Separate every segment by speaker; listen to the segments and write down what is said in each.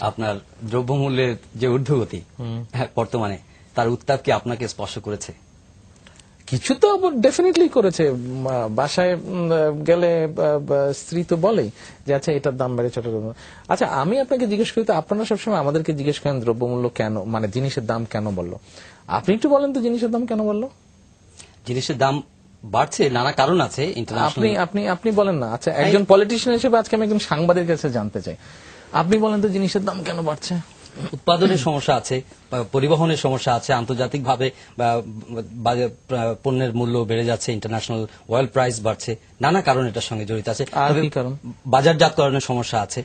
Speaker 1: আপনার দ্রব্যমূল্যের যে ঊর্ধ্বগতি বর্তমানে, তার উত্তাপ কি আপনাকে স্পর্শ করেছে?
Speaker 2: কিছু তো ডেফিনেটলি করেছে। বাসায় গেলে স্ত্রী তো বলেই যে আচ্ছা এটার দাম বেড়েছে। আচ্ছা আমি আপনাকে জিজ্ঞেস করি, তো আপনারা সবসময় আমাদেরকে জিজ্ঞেস করেন দ্রব্যমূল্য কেন, মানে জিনিসের দাম কেন বললো। আপনি একটু বলেন তো জিনিসের দাম কেন বললো?
Speaker 1: জিনিসের দাম বাড়ছে, নানা কারণ আছে।
Speaker 2: আপনি আপনি আপনি বলেন না। আচ্ছা একজন পলিটিশিয়ান হিসেবে আজকে আমি একজন সাংবাদিকের কাছে জানতে চাই, আপনি বলেন তো জিনিসের দাম কেন বাড়ছে?
Speaker 1: উৎপাদনের সমস্যা আছে, পরিবহনের সমস্যা আছে, আন্তর্জাতিকভাবে পণ্যের মূল্য বেড়ে যাচ্ছে, ইন্টারন্যাশনাল অয়েল প্রাইস বাড়ছে, নানা কারণ এটার সঙ্গে জড়িত আছে।
Speaker 2: আর কি কারণ?
Speaker 1: বাজারজাতকরণের সমস্যা আছে।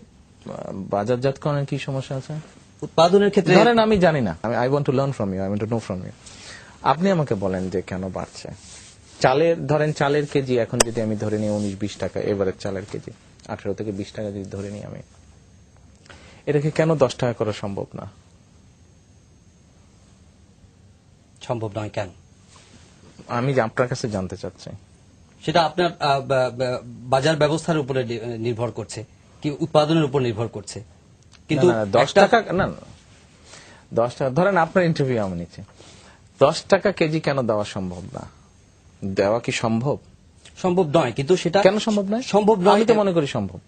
Speaker 2: বাজারজাতকরণের কি সমস্যা আছে?
Speaker 1: উৎপাদনের ক্ষেত্রে
Speaker 2: ধরেন আমি জানি না, I want to learn from you, I want to know from you. আপনি আমাকে বলেন যে কেন বাড়ছে। ধরেন চালের কেজি এখন যদি আমি ধরে নিই 19-20 টাকা, এভারেজ চালের কেজি 18 থেকে 20 টাকা যদি ধরে নিই আমি, এটাকে কেন 10 টাকা করা সম্ভব না?
Speaker 1: সম্ভব নয় কেন?
Speaker 2: আমি আপনার কাছে জানতে চাচ্ছি।
Speaker 1: সেটা আপনার বাজার ব্যবস্থার উপরে নির্ভর করছে, কি উৎপাদনের উপর নির্ভর করছে। কিন্তু
Speaker 2: 10 টাকা না, 10 টাকা ধরেন আপনার ইন্টারভিউ আমি নিচ্ছি, 10 টাকা কেজি কেন দেওয়া সম্ভব না? দেওয়া কি সম্ভব?
Speaker 1: সম্ভব নয়, কিন্তু সেটা
Speaker 2: কেন সম্ভব নয়?
Speaker 1: সম্ভব নয়,
Speaker 2: আমি তো মনে করি সম্ভব।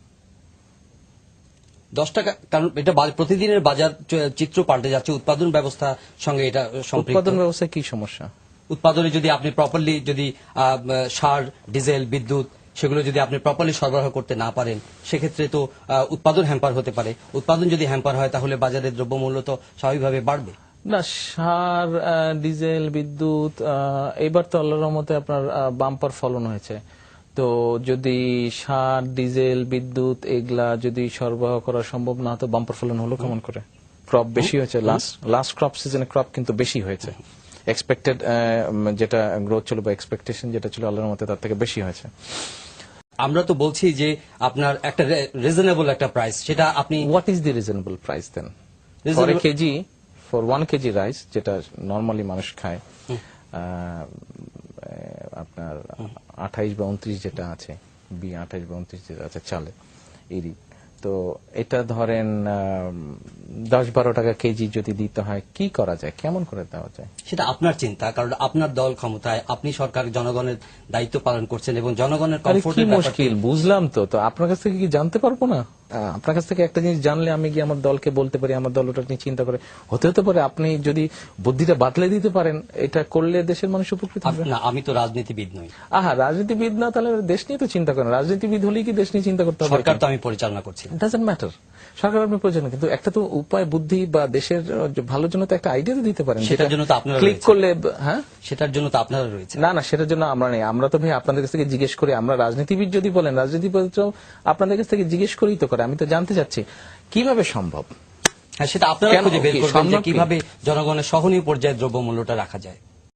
Speaker 1: 10 টাকা, কারণ এটা প্রতিদিনের বাজার চিত্র পাল্টে যাচ্ছে, উৎপাদন ব্যবস্থার সঙ্গে এটা সম্পৃক্ত।
Speaker 2: উৎপাদন ব্যবস্থায় কি সমস্যা?
Speaker 1: উৎপাদনে যদি আপনি প্রপারলি যদি সার, ডিজেল, বিদ্যুৎ সেগুলো যদি আপনি প্রপারলি সরবরাহ করতে না পারেন, সেক্ষেত্রে তো উৎপাদন হ্যাম্পার হতে পারে। উৎপাদন যদি হ্যাম্পার হয় তাহলে বাজারের দ্রব্যমূল্য তো স্বাভাবিকভাবে বাড়বে
Speaker 2: না। সার, ডিজেল, বিদ্যুৎ এবার তো আল্লাহর রহমতে আপনার বাম্পার ফলন হয়েছে। তো যদি সার, ডিজেল, বিদ্যুৎ এগুলা যদি সরবরাহ করা সম্ভব না হতো, বাম্পার ফলন হলো কেমন করে? ক্রপ বেশি হয়েছে, লাস্ট ক্রপ সিজনে ক্রপ কিন্তু বেশি হয়েছে। এক্সপেক্টেড যেটা গ্রোথ ছিল বা এক্সপেকটেশন যেটা ছিল আল্লাহর রহমতে তার থেকে বেশি হয়েছে।
Speaker 1: আমরা তো বলছি যে আপনার একটা রিজনেবল একটা প্রাইস, সেটা আপনি
Speaker 2: what is the reasonable price then for a kg, for 1 kg rice যেটা নরমালি মানুষ খায়, আপনার 28 বা 29 যেটা আছে, 28 বা 29 যেটা আছে চালে ইরি, তো এটা ধরেন 10-12 টাকা কেজি যদি দিতে হয়, কি করা যায়, কেমন করে দেওয়া যায়?
Speaker 1: সেটা আপনার চিন্তা, কারণ আপনার দল ক্ষমতায়, আপনি সরকার, জনগণের দায়িত্ব পালন করছেন এবং জনগণের কমফোর্টের ব্যাপারটা
Speaker 2: মুশকিল বুঝলাম। তো আপনার কাছ থেকে কি জানতে পারবো না? আপনার কাছ থেকে একটা জিনিস জানলে আমি গিয়ে আমার দলকে বলতে পারি, আমার দল ওটা নিয়ে চিন্তা করে, হতে পারে আপনি যদি বুদ্ধিটা বাতলে দিতে পারেন, এটা করলে দেশের মানুষ উপকৃত হবে।
Speaker 1: না, আমি তো রাজনীতিবিদ নই।
Speaker 2: রাজনীতিবিদ না, তাহলে দেশ নিয়ে তো চিন্তা করেন। রাজনীতিবিদ হলেই কি দেশ নিয়ে চিন্তা করতে হবে?
Speaker 1: সরকার তো আমি পরিচালনা করছি,
Speaker 2: ডাজন্ট ম্যাটার সরকার আপনি পরিচালনা, কিন্তু একটা তো উপায়, বুদ্ধি বা দেশের ভালোর জন্য তো একটা আইডিয়া তো দিতে পারেন।
Speaker 1: সেটার জন্য তো আপনারা
Speaker 2: ক্লিক করলে, হ্যাঁ
Speaker 1: সেটার জন্য তো আপনারা রয়েছে।
Speaker 2: না, সেটার জন্য আমরা নেই। আমরা তো ভাই আপনাদের কাছ থেকে জিজ্ঞেস করি। আমরা রাজনীতিবিদ যদি বলেন, রাজনীতিবিদ আপনাদের কাছ থেকে জিজ্ঞেস করেই তো করে। আমি তো জানতে চাচ্ছি কিভাবে সম্ভব।
Speaker 1: হ্যাঁ, সেটা আপনারা খুঁজে বের করবেন যে কিভাবে জনগণের সহনীয় পর্যায়ে দ্রব্যমূল্যটা রাখা যায়।